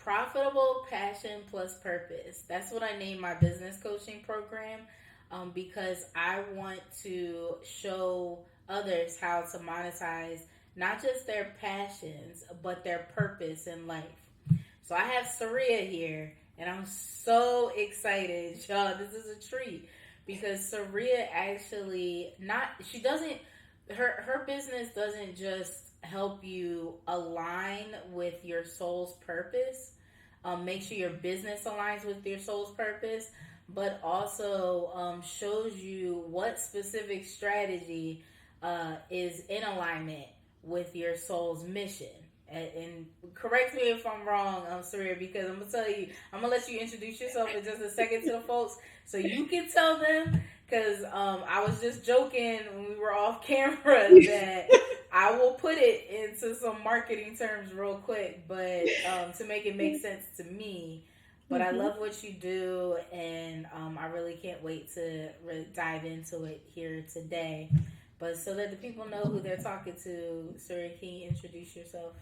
Profitable passion plus purpose. That's what I named my business coaching program, because I want to show others how to monetize not just their passions, but their purpose in life. So I have Saria here, and I'm so excited, y'all. This is a treat because Saria actually not she doesn't her business doesn't just help you align with your soul's purpose, make sure your business aligns with your soul's purpose, but also shows you what specific strategy is in alignment with your soul's mission. And correct me if I'm wrong, Saria, because I'm gonna tell you, I'm gonna let you introduce yourself in just a second to the folks, so you can tell them. Because I was just joking when we were off camera that I will put it into some marketing terms real quick, but to make it make sense to me. But I love what you do, and I really can't wait to really dive into it here today. But so that the people know who they're talking to, Sir, can you introduce yourself?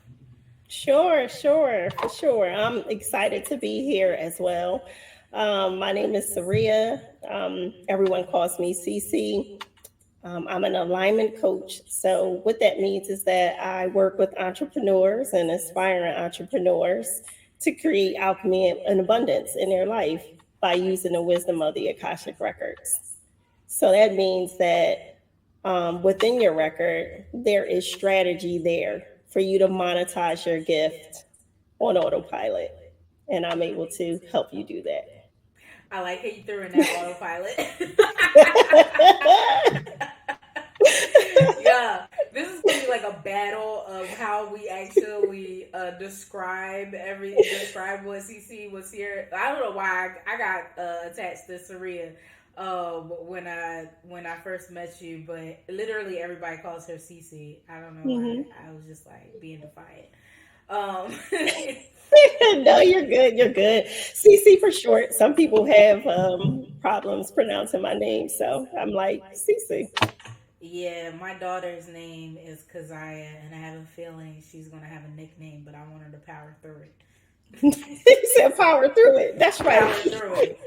Sure, for sure. I'm excited to be here as well. My name is Saria. Everyone calls me CeCe. I'm an alignment coach. So, what that means is that I work with entrepreneurs and aspiring entrepreneurs to create alchemy and abundance in their life by using the wisdom of the Akashic Records. So, that means that within your record, there is strategy there for you to monetize your gift on autopilot. And I'm able to help you do I like how you threw in that autopilot. Yeah, this is gonna be like a battle of how we actually describe what CC was here. I don't know why I got attached to Saria when I first met you, but literally everybody calls her CC. I don't know why. that. I was just like being defiant. Um, No, you're good. You're good. CC for short. Some people have problems pronouncing my name, so I'm like CC. Yeah, my daughter's name is Kazaya, and I have a feeling she's gonna have a nickname, but I want her to power through it. He said power through it. That's right. Power through it.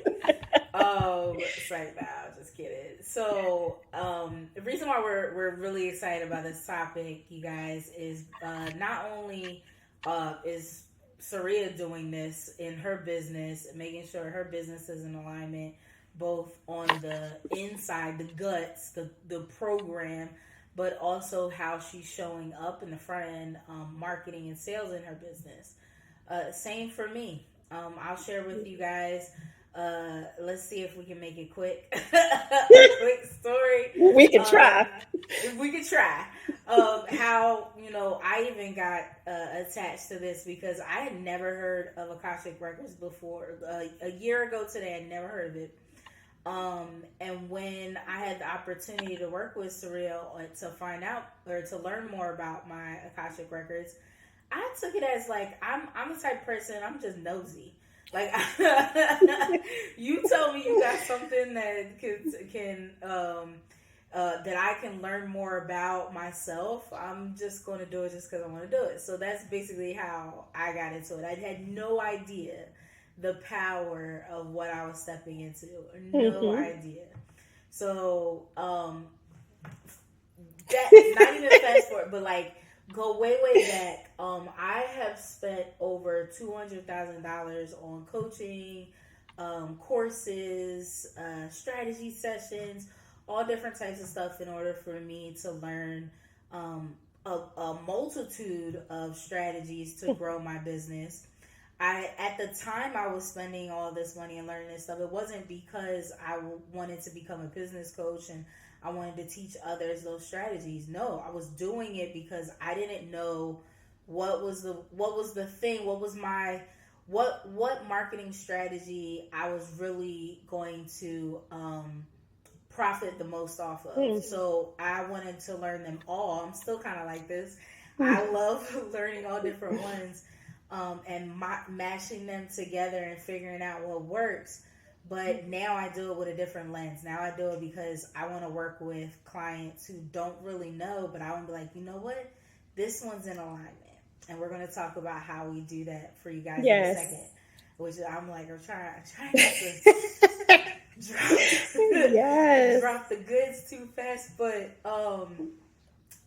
It's like, nah, I'm just kidding. So, the reason why we're really excited about this topic, you guys, is not only is Saria doing this in her business, making sure her business is in alignment, both on the inside, the guts, the program, but also how she's showing up in the front end, marketing and sales in her business. Same for me. I'll share with you guys. Let's see if we can make it quick. A quick story. We can Um, try. if we could try. How I even got attached to this because I had never heard of Akashic Records before. A year ago today, I never heard of it. And when I had the opportunity to work with Surreal to find out or to learn more about my Akashic Records, I took it as like I'm the type of person, I'm just nosy. Like you tell me you got something that can that I can learn more about myself. I'm just going to do it just because I want to do it. So that's basically how I got into it. I had no idea the power of what I was stepping into. No Hmm. idea. So that not even fast forward, but like go way back. I have spent over $200,000 on coaching, courses, strategy sessions, all different types of stuff in order for me to learn a multitude of strategies to grow my business. I at the time I was spending all this money and learning this stuff. It wasn't because I wanted to become a business coach and I wanted to teach others those strategies. No, I was doing it because I didn't know what was the thing, what was my what marketing strategy I was really going to profit the most off of. So I wanted to learn them all. I'm still kind of like this. I love learning all different ones, and mashing them together and figuring out what works. But now I do it with a different lens. Now I do it because I want to work with clients who don't really know, but I want to be like, you know what? This one's in alignment. And we're going to talk about how we do that for you guys in a second. Yes. Which I'm like, I'm trying not to drop Yes. drop the goods too fast, but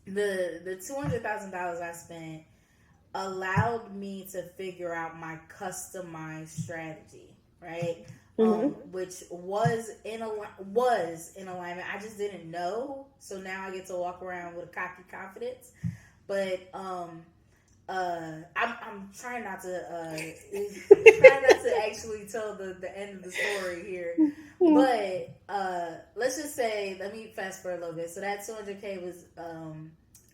the $200,000 I spent allowed me to figure out my customized strategy, right? Hmm. Which was in alignment. I just didn't know, so now I get to walk around with a cocky confidence. But I'm trying not to actually tell the end of the story here, but let's just say, let me fast forward a little bit. So that 200K was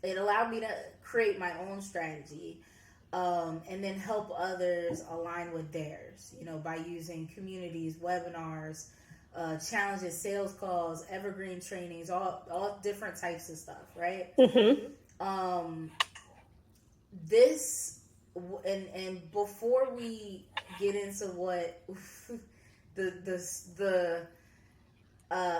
it allowed me to create my own strategy, and then help others align with theirs. You know, by using communities, webinars, challenges, sales calls, evergreen trainings, all different types of stuff, right? Hmm. Um, this and before we get into what the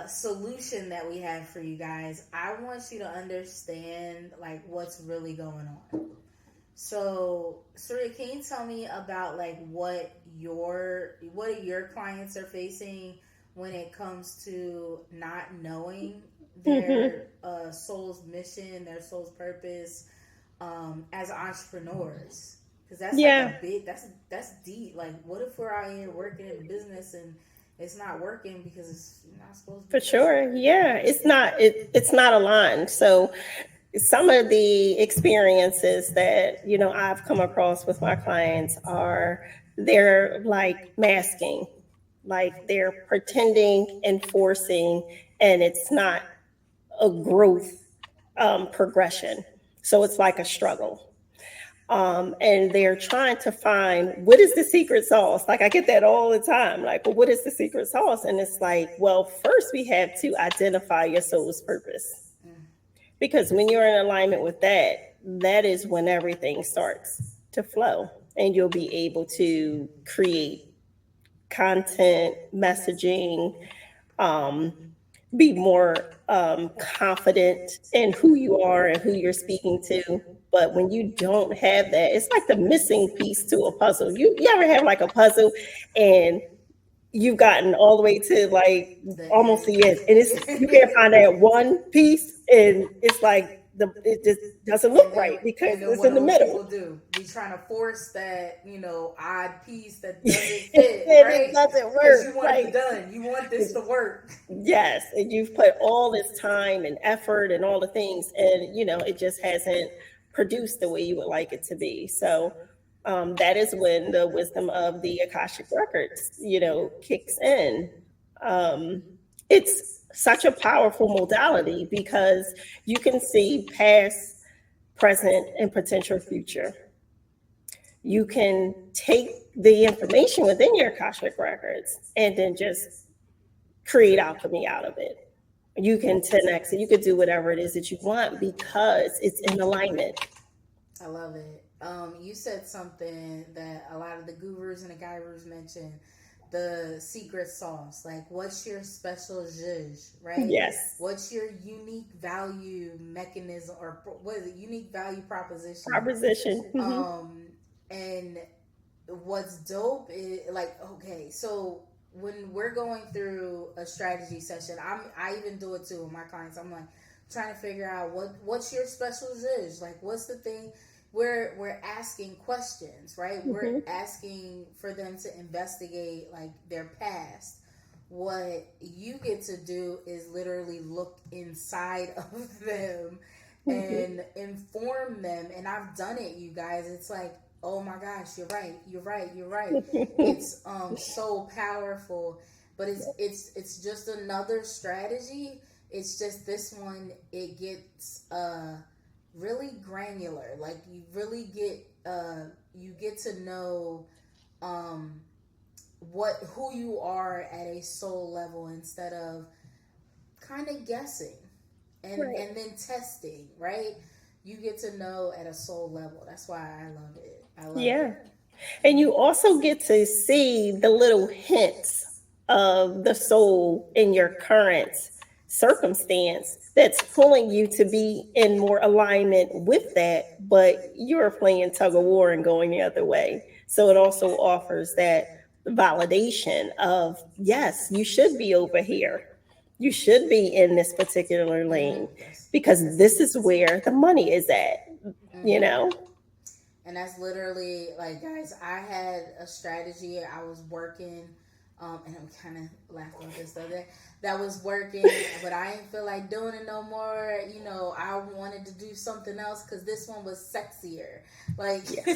solution that we have for you guys, I want you to understand like what's really going on. So, Surya, can you tell me about like what your clients are facing when it comes to not knowing Hmm. their soul's mission, their soul's purpose, as entrepreneurs? Because that's like Yeah, a big that's deep. Like, what if we're out here working in business and it's not working because it's not supposed to for be working? sure. Yeah, it's not aligned. So some of the experiences that I've come across with my clients are they're like masking, like they're pretending and forcing, and it's not a growth progression. So it's like a struggle. And they're trying to find what is the secret sauce. Like I get that all the time. Like, well, what is the secret sauce? And it's like, well, first we have to identify your soul's purpose, Mm. because when you're in alignment with that, that is when everything starts to flow, and you'll be able to create content, messaging, um, be more confident in who you are and who you're speaking to. But when you don't have that, it's like the missing piece to a puzzle. You ever have like a puzzle and you've gotten all the way to like The almost end. the end, and it's you can't find that one piece, and it's like it just doesn't look right because And then it's what in the do middle. people do? Be trying to force that, odd piece that And doesn't fit, it right? doesn't Because work. you want it Like, done. You want this to work. yes, and you've put all this time and effort and all the things, and it just hasn't produced the way you would like it to be. So that is when the wisdom of the Akashic Records, kicks in. Um, it's such a powerful modality because you can see past, present, and potential future. You can take the information within your Akashic Records and then just create alchemy out of it. You can 10x it. You could do whatever it is that you want because it's in alignment. I love it. You said something that a lot of the gurus and the gurus mention, the secret sauce. Like, what's your special zhuzh, right? Yes. What's your unique value mechanism, or what is it? Unique value proposition. Proposition. Hmm. Um, and what's dope is like, okay, so when we're going through a strategy session, I even do it too with my clients. I'm like trying to figure out what's your special zhuzh, like what's the thing. We're asking questions, right? We're Hmm. asking for them to investigate like their past. What you get to do is literally look inside of them Hmm. and inform them. And I've done it, you guys. It's like, oh my gosh, you're right, you're right, you're right. It's so powerful. But it's just another strategy. It's just this one, it gets really granular. Like you get to know um who you are at a soul level, instead of kind of guessing Right. and then testing, right? You get to know at a soul level. That's why I love it. I love Yeah. it. And you also get to see the little hints of the soul in your current circumstance that's pulling you to be in more alignment with that, but you're playing tug of war and going the other way. So it also offers that validation of, yes, you should be over here. You should be in this particular lane because this is where the money is at, you Mm-hmm. know? And that's literally like, guys, I had a strategy I was working, and I'm kind of laughing with this though, that was working, but I didn't feel like doing it no more. You know, I wanted to do something else because this one was sexier. Like, Yes.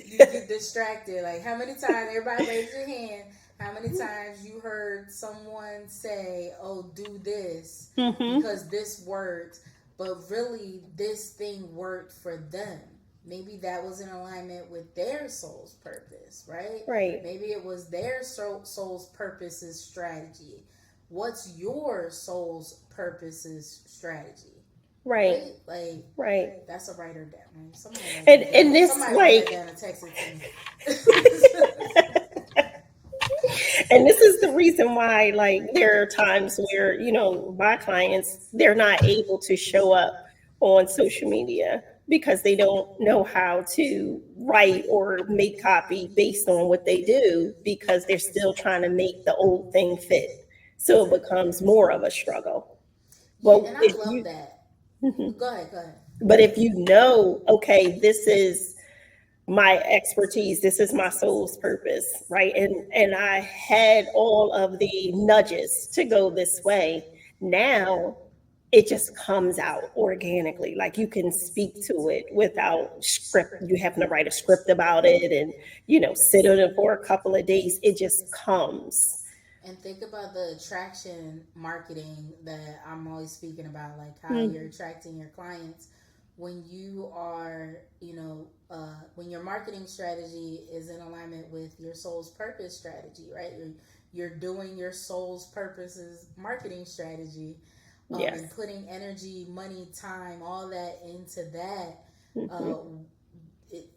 you get distracted. Like, how many times, everybody raise your hand, how many times you heard someone say, oh, do this Mm-hmm. because this worked, but really this thing worked for them. Maybe that was in alignment with their soul's purpose, right? Right. Maybe it was their soul's purpose's strategy. What's your soul's purpose's strategy? Right. Right? Like, Right. that's a writer down. Somebody write that And down. this Somebody write that like down and text it to me. and this is the reason why, like, there are times where, my clients, they're not able to show up on social media because they don't know how to write or make copy based on what they do because they're still trying to make the old thing fit. So it becomes more of a struggle. Yeah, But and I if love you, that. Mhm. Go ahead, go ahead. But if you know, okay, this is my expertise, this is my soul's purpose, right? And I had all of the nudges to go this way. Now it just comes out organically, like you can speak to it without script. You having to write a script about it and sit on it for a couple of days. It just comes. And think about the attraction marketing that I'm always speaking about, like how you're Mm, attracting your clients when you are, when your marketing strategy is in alignment with your soul's purpose strategy, right? You're doing your soul's purposes marketing strategy, and yes. putting energy, money, time, all that into that. Hmm. Uh,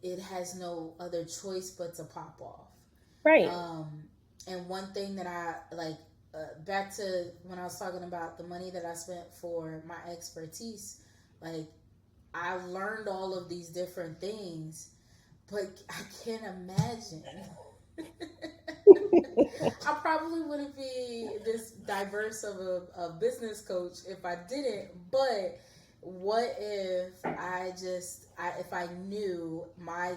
it has no other choice but to pop off. Right. Um, and one thing that I like, back to when I was talking about the money that I spent for my expertise, like, I learned all of these different things, but I can't imagine. I probably wouldn't be this diverse of a business coach if I didn't. But what if if I knew my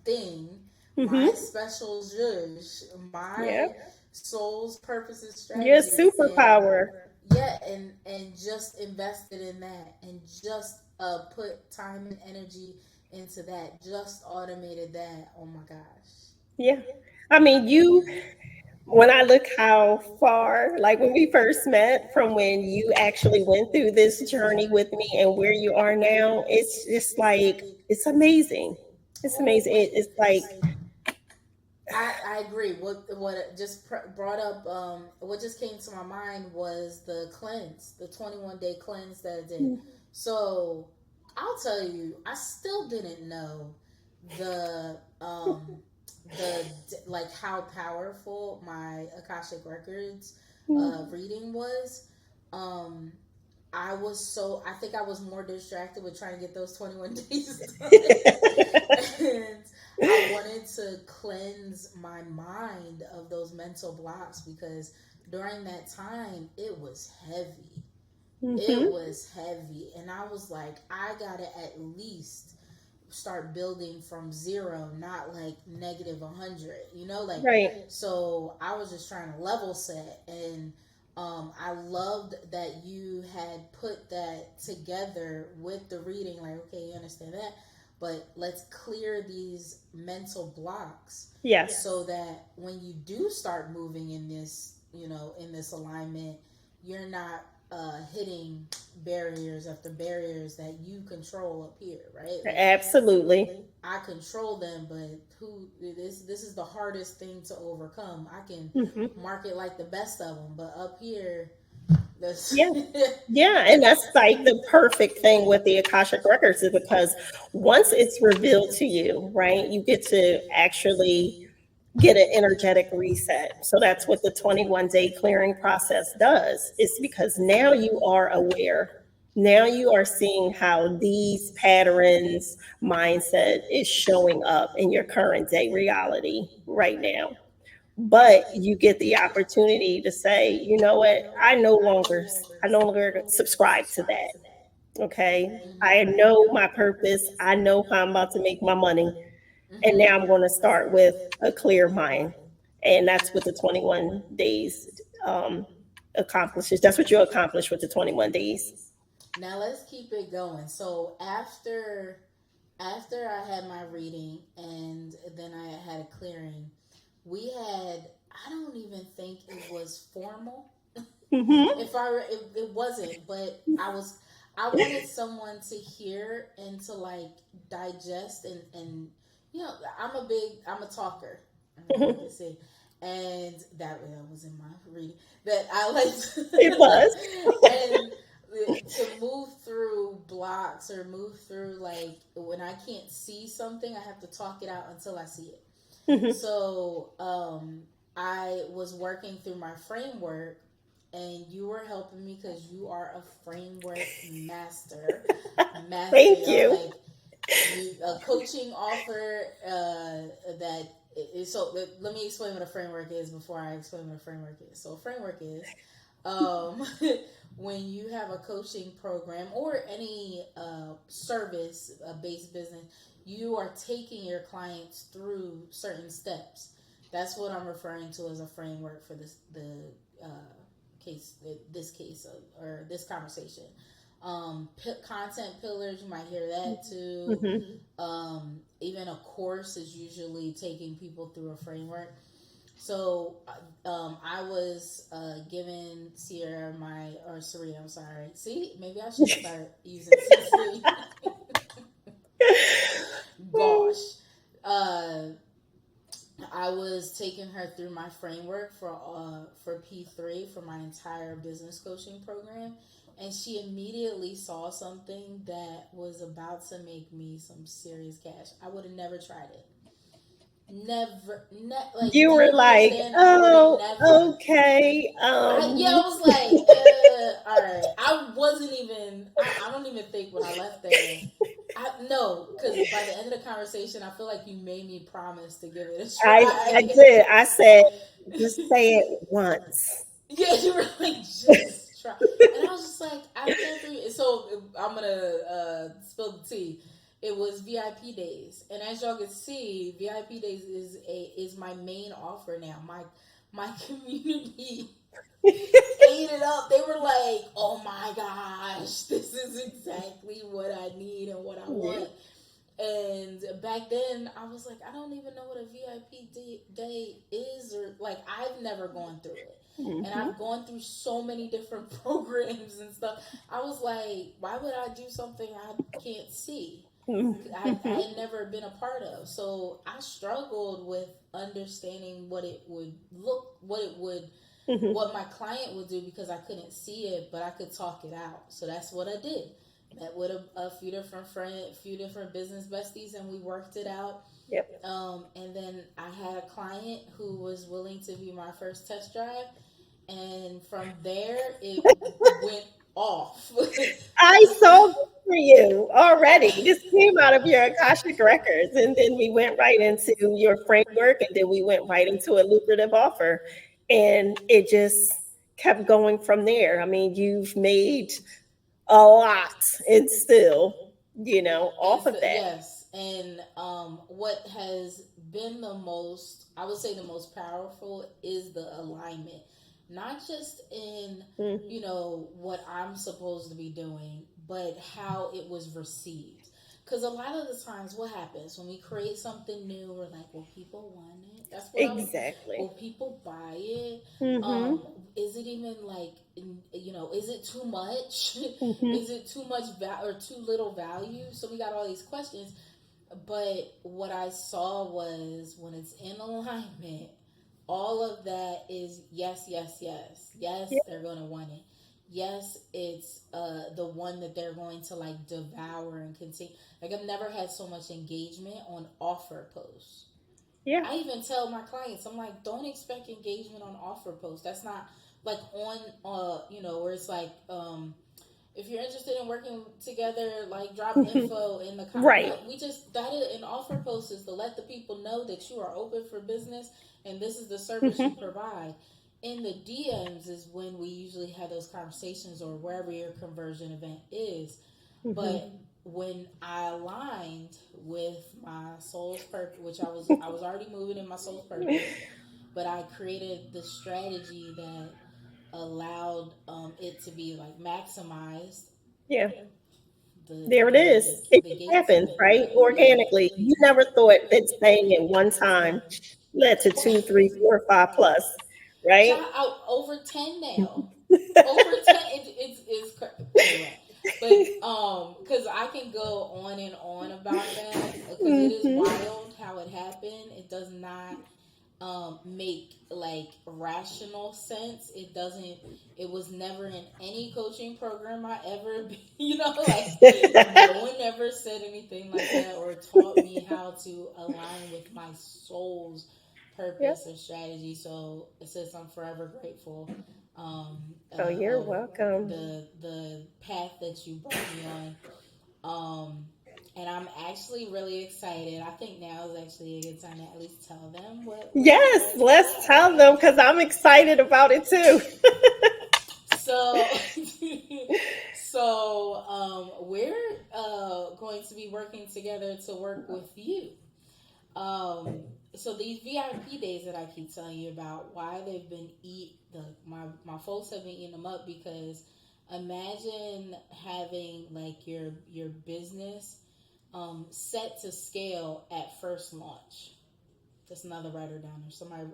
thing, my Hmm. special zhuzh, my Yep. soul's purposes Your strategy, and superpower. yeah, and just invested in that, and just put time and energy into that, just automated that. Oh my gosh. Yeah. I mean, when I look how far, like when we first met, from when you actually went through this journey with me and where you are now, it's just like, it's amazing. It's Oh amazing. my It's like, goodness. I agree. What it just brought up, what just came to my mind was the cleanse, the 21-day cleanse that I did. So I'll tell you, I still didn't know the like how powerful my Akashic Records reading was. Um, I think I was more distracted with trying to get those 21 days done. And I wanted to cleanse my mind of those mental blocks because during that time it was heavy. It hmm. was heavy. And I was like, I gotta at least start building from zero, not like negative 100, like, Right. so I was just trying to level set. And I loved that you had put that together with the reading, like, okay, you understand that, but let's clear these mental blocks Yes. so that when you do start moving in this, in this alignment, you're not hitting barriers after barriers that you control up here, right? Like, Absolutely. I control them, but this is the hardest thing to overcome. I can Hmm. market like the best of them, but up here, that's Yeah. Yeah, and that's like the perfect thing with the Akashic Records is because once it's revealed to you, right, you get to actually get an energetic reset. So that's what the 21-day clearing process does. It's because now you are aware. Now you are seeing how these patterns, mindset is showing up in your current day reality right now. But you get the opportunity to say, you know what, I no longer subscribe to that. Okay. I know my purpose. I know how I'm about to make my money. And now I'm going to start with a clear mind. And that's what the 21 days accomplishes. That's what you accomplish with the 21 days. Now let's keep it going. So after I had my reading and then I had a clearing, we had, I don't even think it was formal. Mm-hmm. It wasn't, but I wanted someone to hear and to like digest and I'm a talker. You can see, and that was in my reading that I It was. like and to move through blocks or move through like when I can't see something, I have to talk it out until I see it. Mm-hmm. So I was working through my framework, and you were helping me because you are a framework master, Thank y'all. you. Like you, a coaching offer that is so. Let me explain what a framework is before I explain what a framework is. So a framework is um, when you have a coaching program or any service based business, you are taking your clients through certain steps. That's what I'm referring to as a framework for case, this case or this conversation. Content pillars, you might hear that too. Mm-hmm. Even a course is usually taking people through a framework. So I was giving Sierra my or Serena. I'm sorry. See, maybe I should start using CeCe. Gosh, uh, I was taking her through my framework for P3 for my entire business coaching program, and she immediately saw something that was about to make me some serious cash. I would have never tried it. Never, like, You do were you like, understand? I would have oh, never. okay. Yeah, I was like, all right. I wasn't even. I don't even think when I left there. I no, because by the end of the conversation, I feel like you made me promise to give it a I try. did. I said, just say it once. Yeah, you were like, just try, and I was just like, I've been through. So I'm gonna spill the tea. It was VIP days, and as y'all can see, VIP days is my main offer now. My community ate it up. They were like, "Oh my gosh, this is exactly what I need and what I Yeah. want." And back then, I was like, I don't even know what a day is, or like, I've never gone through it. And Mm-hmm. I've gone through so many different programs and stuff. I was like, why would I do something I can't see? I Mm-hmm. had never been a part of. So I struggled with understanding Mm-hmm. what my client would do because I couldn't see it, but I could talk it out. So that's what I did. Met with a few different few different business besties, and we worked it out. Yep. And then I had a client who was willing to be my first test drive, and from there it went off. I saw this for you already. This came out of your Akashic Records. And then we went right into your framework, and then we went right into a lucrative offer. And it just kept going from there. I mean, you've made a lot and still, off It's of that. yes, and what has been the most, I would say, the most powerful is the alignment, not just in Mm, what I'm supposed to be doing, but how it was received. Because a lot of the times, what happens when we create something new, we're like, "Will people want it?" That's what I was. exactly. Will people buy it? Mm-hmm. Is it even like, is it too much? Mm-hmm. Is it too much or too little value? So we got all these questions. But what I saw was when it's in alignment, all of that is yes, yes, yes. Yes, Yeah. they're going to want it. Yes, it's the one that they're going to like devour and continue. Like, I've never had so much engagement on offer posts. Yeah. I even tell my clients, I'm like, don't expect engagement on offer posts. That's not like on, where it's like, if you're interested in working together, like drop info in the Right. no, we just that is an offer post is to let the people know that you are open for business and this is the service you provide. In the DMs is when we usually have those conversations or wherever your conversion event is. But when I aligned with my soul's purpose, which I was already moving in my soul's purpose, but I created the strategy that allowed it to be like maximized. Yeah. the There it is. the It the just gates happens, open, right? right? Yeah. Organically. You never thought that saying it one time led to two, three, four, five plus, right? Child out over 10 now. Over 10 anyway. But cuz I can go on and on about that because it is Hmm. wild how it happened. It does not make like rational sense. It doesn't. It was never in any coaching program I ever like no one ever said anything like that or taught me how to align with my soul's Yep. purpose or strategy. So it says I'm forever grateful Oh, you're of welcome. the path that you brought me on. um, and I'm actually really excited. I think now is actually a good time to at least tell them Yes, what let's tell them because I'm excited about it too. so we're going to be working together to work with you. So these VIP days that I keep telling you about, why they've been my folks have been eating them up because imagine having like your business set to scale at first launch. Just another writer down there.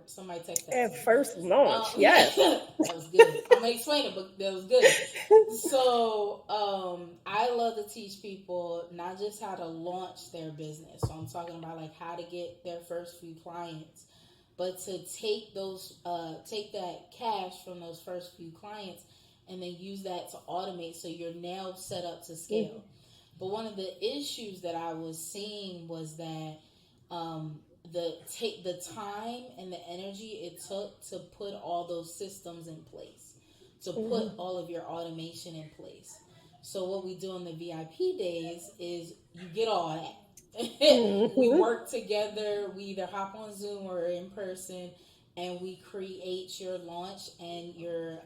Somebody text that to At me. first launch, Yeah, yes. that was good. I'm gonna explain it, but that was good. So, I love to teach people not just how to launch their business. So I'm talking about like how to get their first few clients, but to take that cash from those first few clients and then use that to automate. So you're now set up to scale. But one of the issues that I was seeing was that um, the time and the energy it took to put all those systems in place, to put Hmm. all of your automation in place. So what we do on the VIP days is you get all that. We Hmm. work together. We either hop on Zoom or in person, and we create your launch and your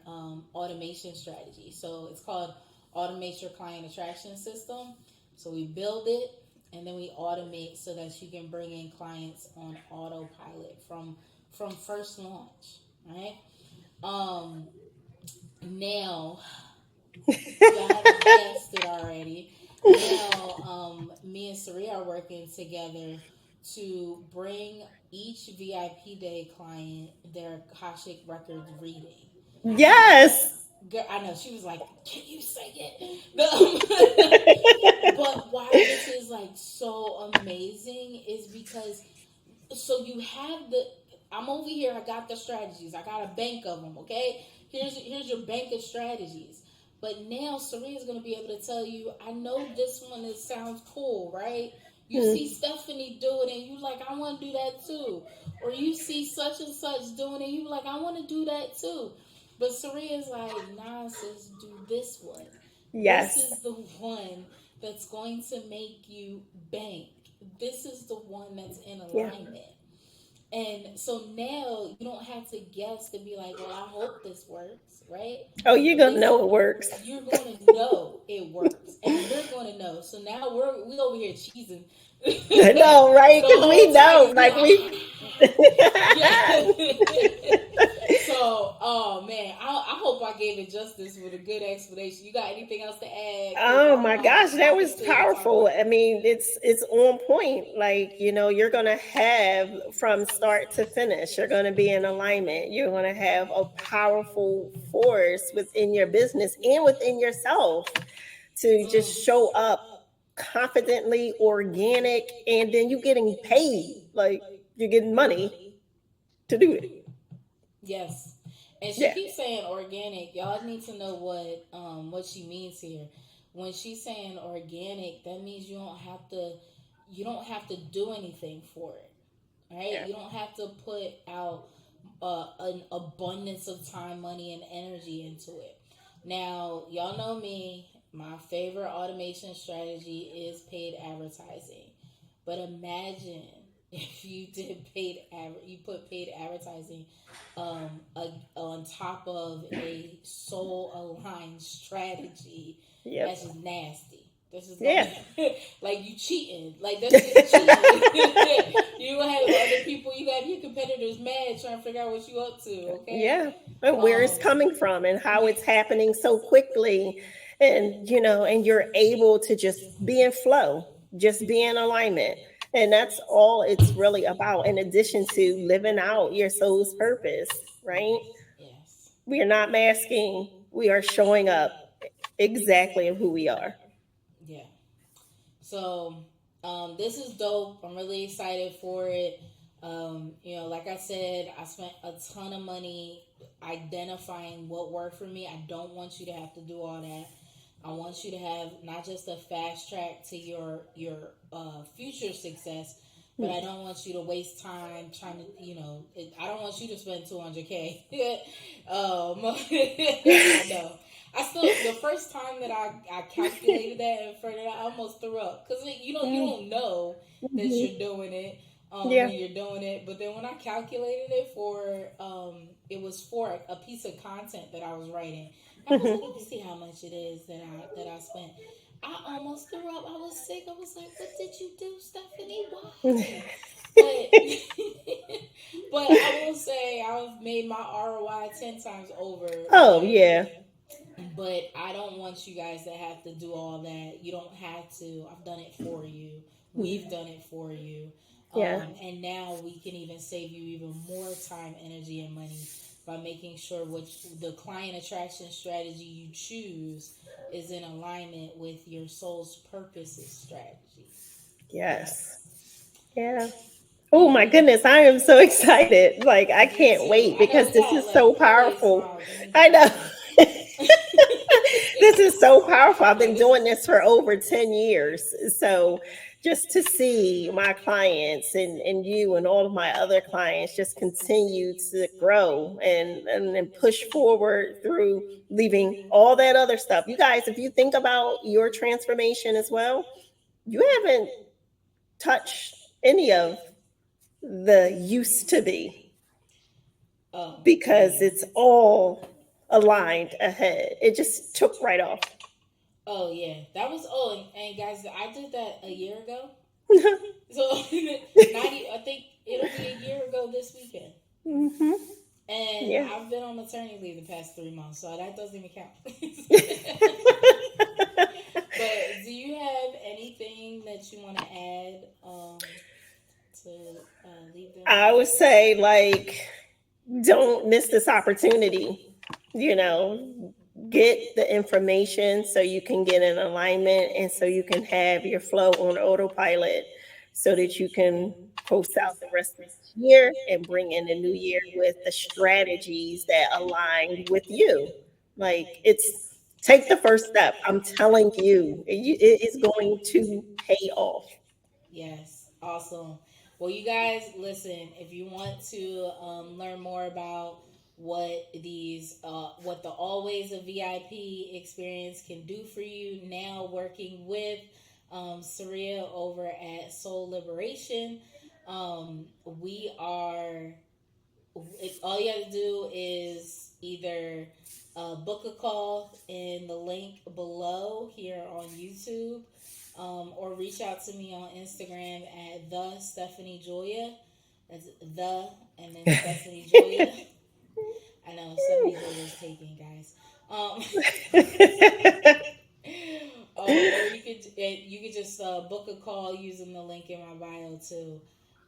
automation strategy. So it's called Automate Your Client Attraction System. So we build it and then we automate so that you can bring in clients on autopilot from first launch, right? Um, Now, y'all haven't guessed it already. Now, me and Saria are working together to bring each VIP day client their Akashic Records reading. Yes. Girl, I know she was like, "Can you say it?" But why this is like so amazing is because so you have I'm over here, I got the strategies, I got a bank of them. Okay, here's your bank of strategies. But now Serena's going to be able to tell you, I know this one, it sounds cool, right? You see Hmm. Stefanie do it and you like, I want to do that too. Or you see such and such doing it and you like, I want to do that too. But Serena's like, nah, sis, do this one. This Yes. is the one that's going to make you bank. This is the one that's in Yeah. alignment. And so now you don't have to guess to be like, well, I hope this works, right? Oh, you're But gonna this, know it works. you're going to know it works, and you're going to know. So now we over here cheesing. I know, right? The Because we whole time know, you be like like, we. yeah. So, oh man, I hope I gave it justice with a good explanation. You got anything else to add? Because Oh my gosh, that I can was sit here and talk powerful. about I it. mean, it's on point. Like, you're gonna have from start to finish, you're gonna be in alignment. You're gonna have a powerful force within your business and within yourself to just show up confidently, organic, and then you getting paid. Like you're getting money to do it. Yes. And she Yeah. keeps saying organic. Y'all need to know what she means here. When she's saying organic, that means you don't have to do anything for it. right? Yeah. You don't have to put out an abundance of time, money, and energy into it. Now, y'all know me. My favorite automation strategy is paid advertising. But imagine if you did you put paid advertising on top of a soul aligned strategy. Yep. That's just nasty. This is Yeah. like you cheating. Like that's just cheating. You gonna have other people. You have your competitors mad trying to figure out what you up to. Okay. Yeah. And where it's coming from and how it's happening so quickly. And, and you're able to just be in flow, just be in alignment. And that's all it's really about, in addition to living out your soul's purpose, right? Yes. We are not masking, we are showing up exactly of who we are. Yeah. So this is dope. I'm really excited for it. Like I said, I spent a ton of money identifying what worked for me. I don't want you to have to do all that. I want you to have not just a fast track to your future success, but I don't want you to waste time trying to I don't want you to spend 200K. I know. I still the first time that I calculated that and figured it out, I almost threw up because you don't know that Mhm. you're doing it Yeah. when you're doing it. But then when I calculated it it was for a piece of content that I was writing. I was like, let me see how much it is that I spent. I almost threw up. I was sick. I was like, what did you do, Stephanie? Why? But but I will say I've made my ROI 10 times over. Oh, yeah. But I don't want you guys to have to do all that. You don't have to. I've done it for you. We've done it for you. Yeah. And now we can even save you even more time, energy, and money by making sure which the client attraction strategy you choose is in alignment with your soul's purposes strategy. Yes. Yes. Yeah. Oh my Any goodness, I am so excited. Like, I Me can't too. wait I know because we this got is like so Kool-Aid powerful. smiles. We need to I know. clap. This is so powerful. I've Like been this doing is this for over 10 years. So just to see my clients and you and all of my other clients just continue to grow and push forward through leaving all that other stuff. You guys, if you think about your transformation as well, you haven't touched any of the used to be, oh because yeah. it's all aligned ahead. It just took right off. Oh yeah, that was and guys, I did that a year ago. So I think it'll be a year ago this weekend, Hmm. and Yeah. I've been on maternity leave the past 3 months, so that doesn't even count. But do you have anything that you want to add to leave them I would with? say, like, don't miss this opportunity. You know, get the information so you can get in alignment and so you can have your flow on autopilot so that you can post out the rest of this year and bring in the new year with the strategies that aligned with you. Like, it's take the first step. I'm telling you, it is going to pay off. Yes, awesome. Well, you guys, listen. If you want to learn more about what the Always a VIP experience can do for you, now working with Saria over at Soul Liberation, we are all you have to do is either book a call in the link below here on YouTube, or reach out to me on Instagram at the Stefanie Julia. That's the and then Stefanie Julia. I know Stefanie Julia is taken, guys. Um, or you could just book a call using the link in my bio too.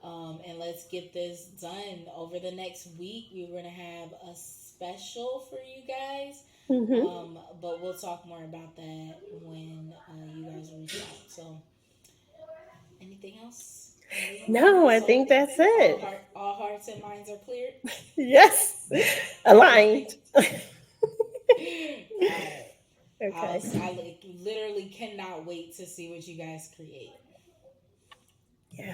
And let's get this done over the next week. We're gonna have a special for you guys, Hmm. but we'll talk more about that when you guys reach out. So, anything else? Want to leave them No, with? I So, think that's it. all hearts and minds are cleared. Yes, aligned. All right. Okay. I literally cannot wait to see what you guys create.